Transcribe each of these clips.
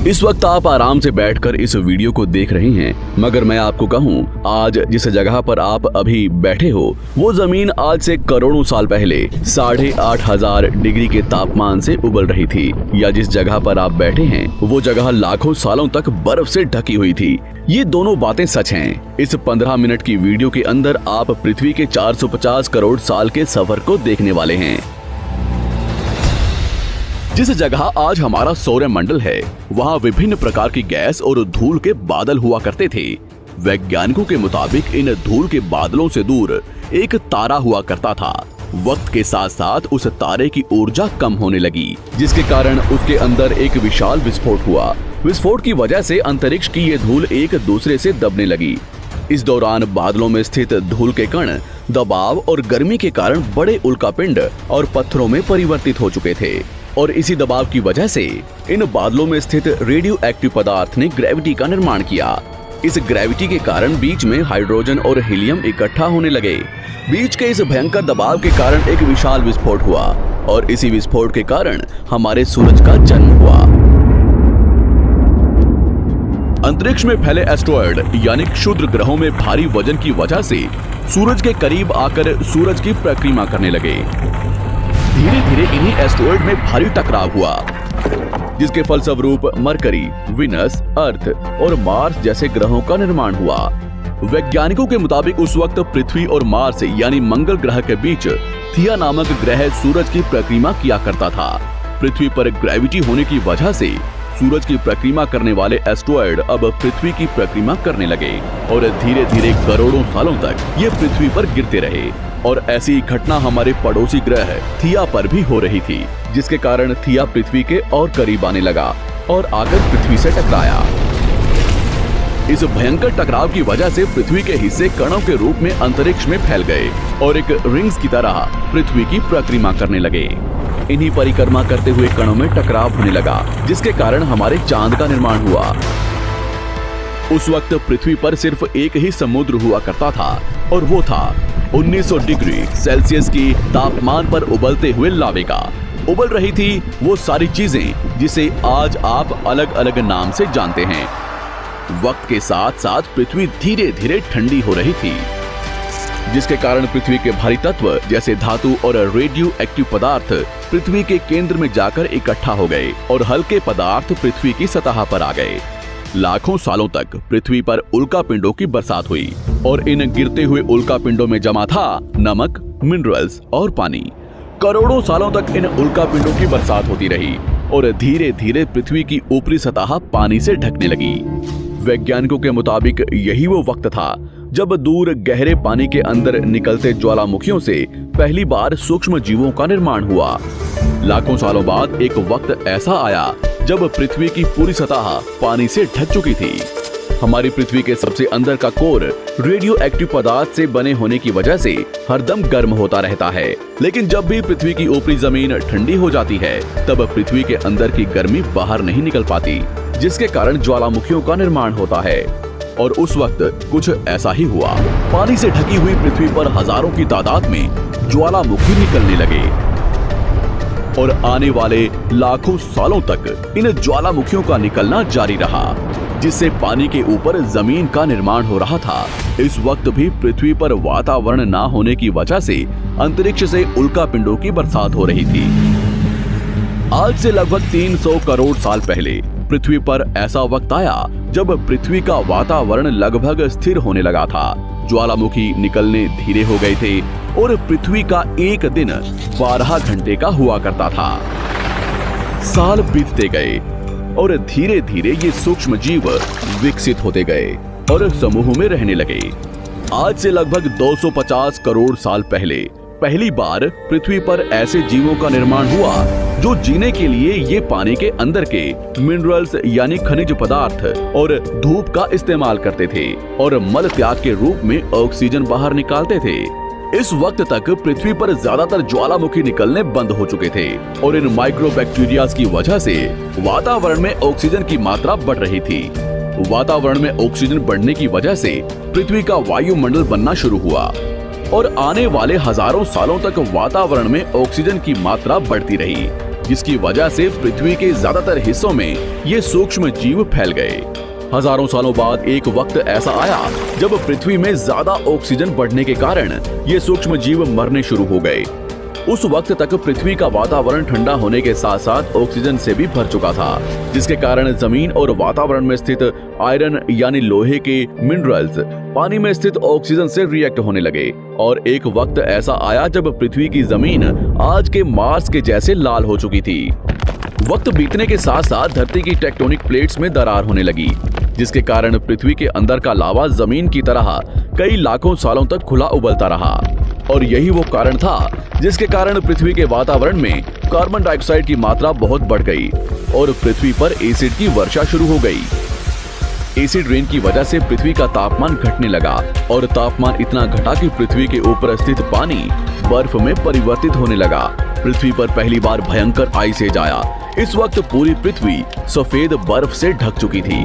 इस वक्त आप आराम से बैठकर इस वीडियो को देख रहे हैं, मगर मैं आपको कहूं, आज जिस जगह पर आप अभी बैठे हो वो जमीन आज से करोड़ों साल पहले 8,500 डिग्री के तापमान से उबल रही थी, या जिस जगह पर आप बैठे हैं वो जगह लाखों सालों तक बर्फ से ढकी हुई थी। ये दोनों बातें सच हैं। इस 15 मिनट की वीडियो के अंदर आप पृथ्वी के 450 करोड़ साल के सफर को देखने वाले हैं। जिस जगह आज हमारा सौरमंडल है, वहाँ विभिन्न प्रकार की गैस और धूल के बादल हुआ करते थे। वैज्ञानिकों के मुताबिक इन धूल के बादलों से दूर एक तारा हुआ करता था। वक्त के साथ साथ उस तारे की ऊर्जा कम होने लगी, जिसके कारण उसके अंदर एक विशाल विस्फोट हुआ। विस्फोट की वजह से अंतरिक्ष की ये धूल एक दूसरे से दबने लगी। इस दौरान बादलों में स्थित धूल के कण दबाव और गर्मी के कारण बड़े उल्कापिंड और पत्थरों में परिवर्तित हो चुके थे, और इसी दबाव की वजह से इन बादलों में स्थित रेडियो एक्टिव पदार्थ ने ग्रेविटी का निर्माण किया। इस ग्रेविटी के कारण बीच में हाइड्रोजन और हीलियम इकट्ठा होने लगे। बीच के इस भयंकर दबाव के कारण एक विशाल विस्फोट हुआ, और इसी विस्फोट के कारण हमारे सूरज का जन्म हुआ। अंतरिक्ष में फैले एस्टेरॉयड यानी क्षुद्र ग्रहों में भारी वजन की वजह से सूरज के करीब आकर सूरज की परिक्रमा करने लगे। धीरे धीरे इन्हीं एस्टेरॉयड में भारी टकराव हुआ, जिसके फलस्वरूप मरकरी, विनस, अर्थ और मार्स जैसे ग्रहों का निर्माण हुआ। वैज्ञानिकों के मुताबिक उस वक्त पृथ्वी और मार्स यानी मंगल ग्रह के बीच थिया नामक ग्रह सूरज की परिक्रमा किया करता था। पृथ्वी पर ग्रेविटी होने की वजह से सूरज की परिक्रमा करने वाले एस्टेरॉयड अब पृथ्वी की परिक्रमा करने लगे, और धीरे धीरे करोड़ों सालों तक ये पृथ्वी पर गिरते रहे। और ऐसी घटना हमारे पड़ोसी ग्रह थिया पर भी हो रही थी, जिसके कारण थिया पृथ्वी के और करीब आने लगा और आकर पृथ्वी से टकराया। इस भयंकर टकराव की वजह से पृथ्वी के हिस्से कणों के रूप में अंतरिक्ष में फैल गए और एक रिंग्स की तरह पृथ्वी की परिक्रमा करने लगे। इन्हीं परिक्रमा करते हुए कणों में टकराव होने लगा, जिसके कारण हमारे चांद का निर्माण हुआ। उस वक्त पृथ्वी पर सिर्फ एक ही समुद्र हुआ करता था, और वो था 1900 डिग्री सेल्सियस की तापमान पर उबलते हुए लावे का। उबल रही थी वो सारी चीजें जिसे आज आप अलग अलग नाम से जानते हैं। वक्त के साथ साथ पृथ्वी धीरे धीरे ठंडी हो रही थी, जिसके कारण पृथ्वी के भारी तत्व जैसे धातु और रेडियो एक्टिव पदार्थ पृथ्वी के केंद्र में जाकर इकट्ठा हो गए, और हल्के पदार्थ पृथ्वी की सतह पर आ गए। लाखों सालों तक पृथ्वी पर उल्कापिंडों की बरसात हुई, और इन गिरते हुए उल्कापिंडों में जमा था नमक, मिनरल्स और पानी। करोड़ों सालों तक इन उल्कापिंडों की बरसात होती रही, और धीरे धीरे पृथ्वी की ऊपरी सतह पानी से ढकने लगी। वैज्ञानिकों के मुताबिक यही वो वक्त था जब दूर गहरे पानी के अंदर निकलते ज्वालामुखियों से पहली बार सूक्ष्म जीवों का निर्माण हुआ। लाखों सालों बाद एक वक्त ऐसा आया जब पृथ्वी की पूरी सतह पानी से ढक चुकी थी। हमारी पृथ्वी के सबसे अंदर का कोर रेडियो एक्टिव पदार्थ से बने होने की वजह से हरदम गर्म होता रहता है, लेकिन जब भी पृथ्वी की ऊपरी जमीन ठंडी हो जाती है, तब पृथ्वी के अंदर की गर्मी बाहर नहीं निकल पाती, जिसके कारण ज्वालामुखियों का निर्माण होता है। और उस वक्त कुछ ऐसा ही हुआ। पानी से ढकी हुई पृथ्वी पर हजारों की तादाद में ज्वालामुखी निकलने लगे, और आने वाले लाखों सालों तक इन ज्वालामुखियों का निकलना जारी रहा, जिससे पानी के ऊपर जमीन का निर्माण हो रहा था। इस वक्त भी पृथ्वी पर वातावरण ना होने की वजह से अंतरिक्ष से उल्कापिंडों की बरसात हो रही थी। आज से लगभग 300 करोड़ साल पहले पृथ्वी पर ऐसा वक्त आया जब पृथ्वी का वातावरण लगभग स्थिर होने लगा था। ज्वालामुखी निकलने धीरे हो गए थे, और पृथ्वी का एक दिन 12 घंटे का हुआ करता था। साल बीतते गए, और धीरे धीरे ये सूक्ष्म जीव विकसित होते गए और समूह में रहने लगे। आज से लगभग 250 करोड़ साल पहले पहली बार पृथ्वी पर ऐसे जीवों का निर्माण हुआ जो जीने के लिए ये पानी के अंदर के मिनरल्स यानी खनिज पदार्थ और धूप का इस्तेमाल करते थे, और मल त्याग के रूप में ऑक्सीजन बाहर निकालते थे। इस वक्त तक पृथ्वी पर ज्यादातर ज्वालामुखी निकलने बंद हो चुके थे, और इन माइक्रोबैक्टीरिया की वजह से वातावरण में ऑक्सीजन की मात्रा बढ़ रही थी। वातावरण में ऑक्सीजन बढ़ने की वजह से पृथ्वी का वायुमंडल बनना शुरू हुआ, और आने वाले हजारों सालों तक वातावरण में ऑक्सीजन की मात्रा बढ़ती रही। जिसकी वजह से पृथ्वी के ज्यादातर हिस्सों में ये सूक्ष्म जीव फैल गए। हजारों सालों बाद एक वक्त ऐसा आया जब पृथ्वी में ज्यादा ऑक्सीजन बढ़ने के कारण ये सूक्ष्म जीव मरने शुरू हो गए। उस वक्त तक पृथ्वी का वातावरण ठंडा होने के साथ साथ ऑक्सीजन से भी भर चुका था, जिसके कारण जमीन और वातावरण में स्थित आयरन यानी लोहे के मिनरल्स पानी में स्थित ऑक्सीजन से रिएक्ट होने लगे। और एक वक्त ऐसा आया जब पृथ्वी की जमीन आज के मार्स के जैसे लाल हो चुकी थी। वक्त बीतने के साथ साथ धरती की टेक्टोनिक प्लेट्स में दरार होने लगी, जिसके कारण पृथ्वी के अंदर का लावा जमीन की तरह कई लाखों सालों तक खुला उबलता रहा। और यही वो कारण था जिसके कारण पृथ्वी के वातावरण में कार्बन डाइऑक्साइड की मात्रा बहुत बढ़ गई और पृथ्वी पर एसिड की वर्षा शुरू हो गई। एसिड रेन की वजह से पृथ्वी का तापमान घटने लगा और तापमान इतना घटा कि पृथ्वी के ऊपर स्थित पानी बर्फ में परिवर्तित होने लगा। पृथ्वी पर पहली बार भयंकर आइस एज आया। इस वक्त पूरी पृथ्वी सफेद बर्फ से ढक चुकी थी।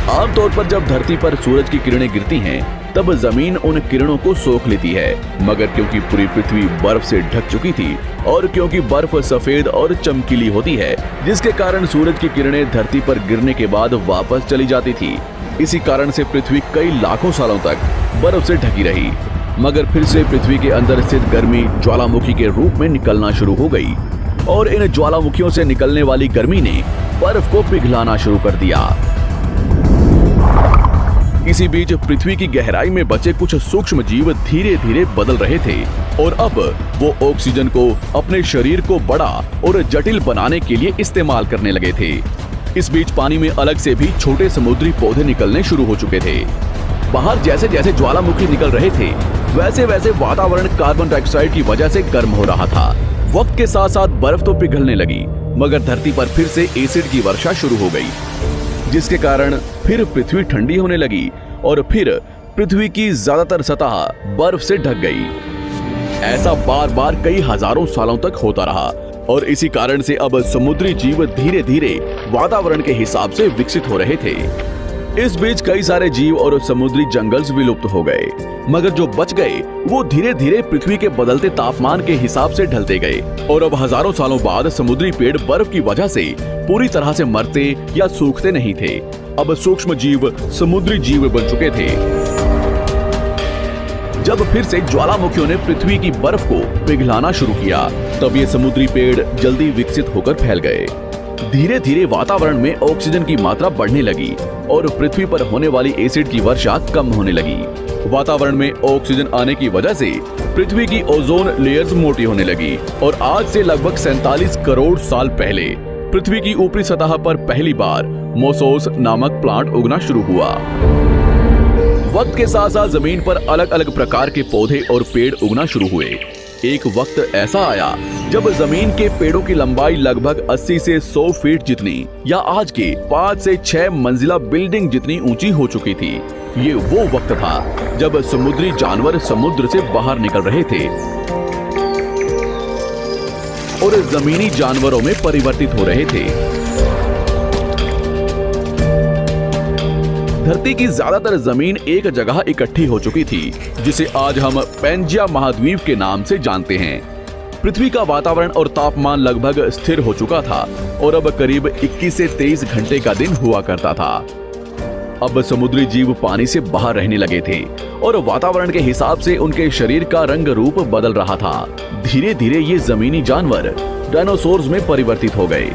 आमतौर पर जब धरती पर सूरज की किरणें गिरती हैं, तब जमीन उन किरणों को सोख लेती है, मगर क्योंकि पूरी पृथ्वी बर्फ से ढक चुकी थी और क्योंकि बर्फ सफेद और चमकीली होती है, जिसके कारण सूरज की किरणें धरती पर गिरने के बाद वापस चली जाती थी। इसी कारण से पृथ्वी कई लाखों सालों तक बर्फ से ढकी रही, मगर फिर से पृथ्वी के अंदर स्थित गर्मी ज्वालामुखी के रूप में निकलना शुरू हो गई और इन ज्वालामुखियों से निकलने वाली गर्मी ने बर्फ को पिघलाना शुरू कर दिया। इसी बीच पृथ्वी की गहराई में बचे कुछ सूक्ष्म जीव धीरे धीरे बदल रहे थे और अब वो ऑक्सीजन को अपने शरीर को बड़ा और जटिल बनाने के लिए इस्तेमाल करने लगे थे। इस बीच पानी में अलग से भी छोटे समुद्री पौधे निकलने शुरू हो चुके थे। बाहर जैसे जैसे ज्वालामुखी निकल रहे थे, वैसे वैसे वातावरण कार्बन डाइऑक्साइड की वजह से गर्म हो रहा था। वक्त के साथ साथ बर्फ तो पिघलने लगी, मगर धरती पर फिर से एसिड की वर्षा शुरू हो गई, जिसके कारण फिर पृथ्वी ठंडी होने लगी और फिर पृथ्वी की ज्यादातर सतह बर्फ से ढक गई। ऐसा बार बार कई हजारों सालों तक होता रहा और इसी कारण से अब समुद्री जीव धीरे धीरे वातावरण के हिसाब से विकसित हो रहे थे। इस बीच कई सारे जीव और समुद्री जंगल्स विलुप्त हो गए, मगर जो बच गए वो धीरे धीरे पृथ्वी के बदलते तापमान के हिसाब से ढलते गए और अब हजारों सालों बाद समुद्री पेड़ बर्फ की वजह से पूरी तरह से मरते या सूखते नहीं थे। अब सूक्ष्म जीव समुद्री जीव बन चुके थे। जब फिर से ज्वालामुखियों ने पृथ्वी की बर्फ को पिघलाना शुरू किया, तब ये समुद्री पेड़ जल्दी विकसित होकर फैल गए। धीरे धीरे वातावरण में ऑक्सीजन की मात्रा बढ़ने लगी और पृथ्वी पर होने वाली एसिड की वर्षा कम होने लगी। वातावरण में ऑक्सीजन आने की वजह से पृथ्वी की ओजोन लेयर्स मोटी होने लगी और आज से लगभग 47 करोड़ साल पहले पृथ्वी की ऊपरी सतह पर पहली बार मोसोस नामक प्लांट उगना शुरू हुआ। वक्त के साथ साथ जमीन पर अलग अलग प्रकार के पौधे और पेड़ उगना शुरू हुए। एक वक्त ऐसा आया जब जमीन के पेड़ों की लंबाई लगभग 80 से 100 फीट जितनी या आज के 5 से 6 मंजिला बिल्डिंग जितनी ऊंची हो चुकी थी। ये वो वक्त था जब समुद्री जानवर समुद्र से बाहर निकल रहे थे और जमीनी जानवरों में परिवर्तित हो रहे थे। धरती की ज्यादातर जमीन एक जगह इकट्ठी हो चुकी थी, जिसे आज हम पैंजिया महाद्वीप के नाम से जानते हैं। पृथ्वी का वातावरण और तापमान लगभग स्थिर हो चुका था और अब करीब 21 से 23 घंटे का दिन हुआ करता था। अब समुद्री जीव पानी से बाहर रहने लगे थे और वातावरण के हिसाब से उनके शरीर का रंग रूप बदल रहा था। धीरे धीरे ये जमीनी जानवर डायनासोर्स में परिवर्तित हो गए।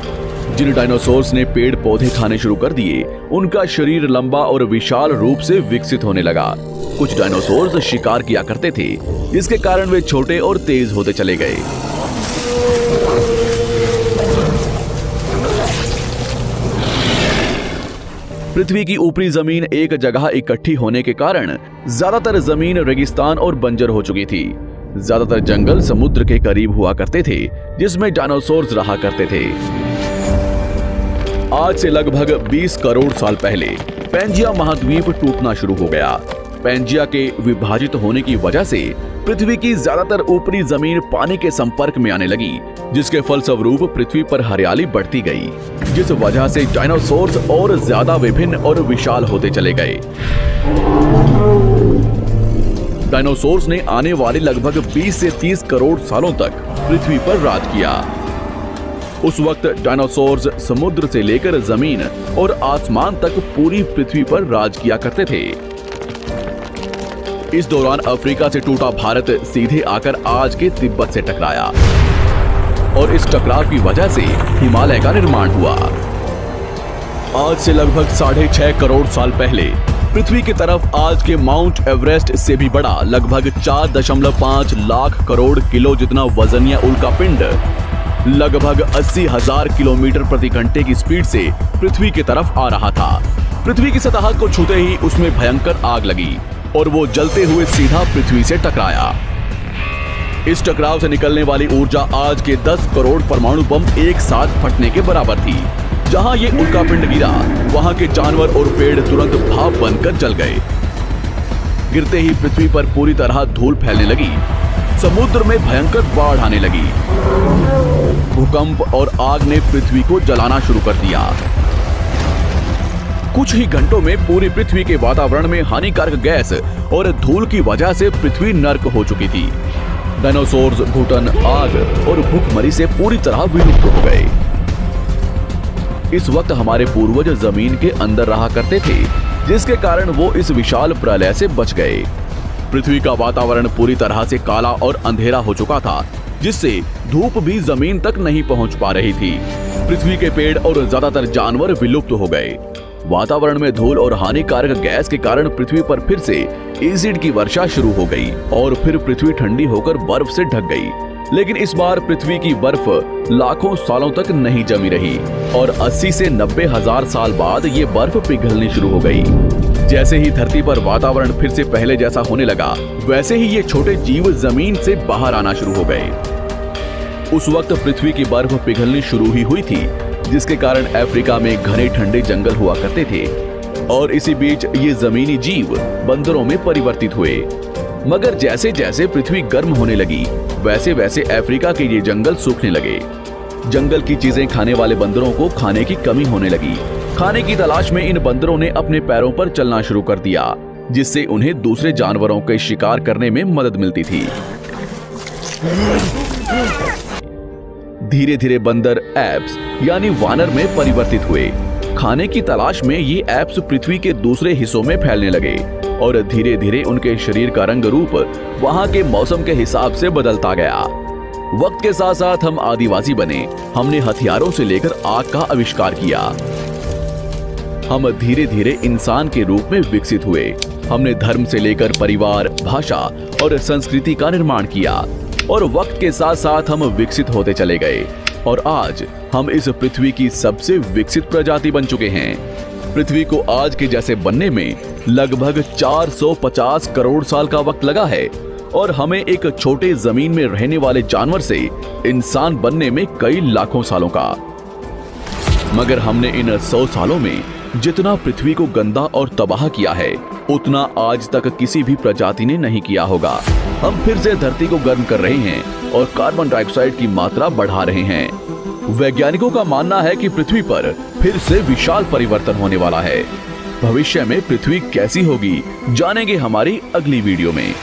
जिन डायनासोर्स ने पेड़ पौधे खाने शुरू कर दिए, उनका शरीर लंबा और विशाल रूप से विकसित होने लगा। कुछ डायनासोर्स शिकार किया करते थे, जिसके कारण वे छोटे और तेज होते चले गए। पृथ्वी की ऊपरी जमीन एक जगह इकट्ठी होने के कारण ज्यादातर जमीन रेगिस्तान और बंजर हो चुकी थी। ज्यादातर जंगल समुद्र के करीब हुआ करते थे, जिसमें डायनासोर्स रहा करते थे। आज से लगभग 20 करोड़ साल पहले पैंजिया महाद्वीप टूटना शुरू हो गया। पैंजिया के विभाजित होने की वजह से पृथ्वी की ज्यादातर ऊपरी जमीन पानी के संपर्क में आने लगी, जिसके फलस्वरूप पृथ्वी पर हरियाली बढ़ती गई, जिस वजह से डायनासोर्स और ज्यादा विभिन्न और विशाल होते चले गए। डायनासोर्स ने आने वाले लगभग 20 से 30 करोड़ सालों तक पृथ्वी पर राज किया। उस वक्त डायनासोर्स समुद्र से लेकर जमीन और आसमान तक पूरी पृथ्वी पर राज किया करते थे। इस दौरान अफ्रीका से टूटा भारत सीधे आकर आज के तिब्बत से टकराया और इस टकराव की वजह से हिमालय का निर्माण हुआ। आज से लगभग 6.5 करोड़ साल पहले पृथ्वी की तरफ आज के माउंट एवरेस्ट से भी बड़ा लगभग 4.5 लाख करोड़ किलो जितना वजनिया उल्कापिंड लगभग 80,000 किलोमीटर प्रति घंटे की स्पीड से पृथ्वी की तरफ आ रहा था। पृथ्वी की सतह को छूते ही उसमें भयंकर आग लगी और वो जलते हुए सीधा पृथ्वी से टकराया। इस टकराव से निकलने वाली ऊर्जा आज के 10 करोड़ परमाणु बम एक साथ फटने के बराबर थी। जहां ये उल्कापिंड गिरा, वहां के जानवर और पेड़ तुरंत भाप बनकर जल गए। गिरते ही पृथ्वी पर पूरी तरह धूल फैलने लगी। समुद्र में भयंकर बाढ़ आने लगी। भूकंप और आग ने पृथ्वी को जलाना शुरू कर दिया। कुछ ही घंटों में पूरी पृथ्वी के वातावरण में हानिकारक गैस और धूल की वजह से पृथ्वी नर्क हो चुकी थी। डायनासोर्स घुटन, आग और भूखमरी से पूरी तरह विलुप्त हो गए। इस वक्त हमारे पूर्वज जमीन के अंदर रहा करते थे, जिसके कारण वो इस विशाल प्रलय से बच गए। पृथ्वी का वातावरण पूरी तरह से काला और अंधेरा हो चुका था, जिससे धूप भी जमीन तक नहीं पहुंच पा रही थी। पृथ्वी के पेड़ और ज्यादातर जानवर विलुप्त हो गए। वातावरण में धूल और हानिकारक गैस के कारण पृथ्वी पर फिर से एसिड की वर्षा शुरू हो गई और फिर पृथ्वी ठंडी होकर बर्फ से ढक गई। लेकिन इस बार पृथ्वी की बर्फ लाखों सालों तक नहीं जमी रही और 80 से 90 हजार साल बाद ये बर्फ पिघलनी शुरू हो गई। जैसे ही धरती पर वातावरण फिर से पहले जैसा होने लगा, वैसे ही ये छोटे जीव जमीन से बाहर आना शुरू हो गए। उस वक्त पृथ्वी की बर्फ पिघलनी शुरू ही हुई थी, जिसके कारण अफ्रीका में घने ठंडे जंगल हुआ करते थे और इसी बीच ये जमीनी जीव बंदरों में परिवर्तित हुए। मगर जैसे जैसे पृथ्वी गर्म होने लगी, वैसे वैसे अफ्रीका के ये जंगल सूखने लगे। जंगल की चीजें खाने वाले बंदरों को खाने की कमी होने लगी। खाने की तलाश में इन बंदरों ने अपने पैरों पर चलना शुरू कर दिया, जिससे उन्हें दूसरे जानवरों के शिकार करने में मदद मिलती थी। धीरे धीरे बंदर एप्स यानी वानर में परिवर्तित हुए। खाने की तलाश में ये एप्स पृथ्वी के दूसरे हिस्सों में फैलने लगे और धीरे धीरे उनके शरीर का रंग रूप वहां के मौसम के हिसाब से बदलता गया। वक्त के साथ साथ हम आदिवासी बने। हमने हथियारों से लेकर आग का आविष्कार किया। हम धीरे धीरे इंसान के रूप में विकसित हुए। हमने धर्म से लेकर परिवार, भाषा और संस्कृति का निर्माण किया और वक्त के साथ साथ हम विकसित होते चले गए और आज हम इस पृथ्वी की सबसे विकसित प्रजाति बन चुके हैं। पृथ्वी को आज के जैसे बनने में लगभग 450 करोड़ साल का वक्त लगा है और हमें एक छोटे जमीन में रहने वाले जानवर से इंसान बनने में कई लाखों सालों का। मगर हमने इन 100 सालों में जितना पृथ्वी को गंदा और तबाह किया है, उतना आज तक किसी भी प्रजाति ने नहीं किया होगा। हम फिर से धरती को गर्म कर रहे हैं और कार्बन डाइऑक्साइड की मात्रा बढ़ा रहे हैं। वैज्ञानिकों का मानना है कि पृथ्वी पर फिर से विशाल परिवर्तन होने वाला है। भविष्य में पृथ्वी कैसी होगी, जानेंगे हमारी अगली वीडियो में।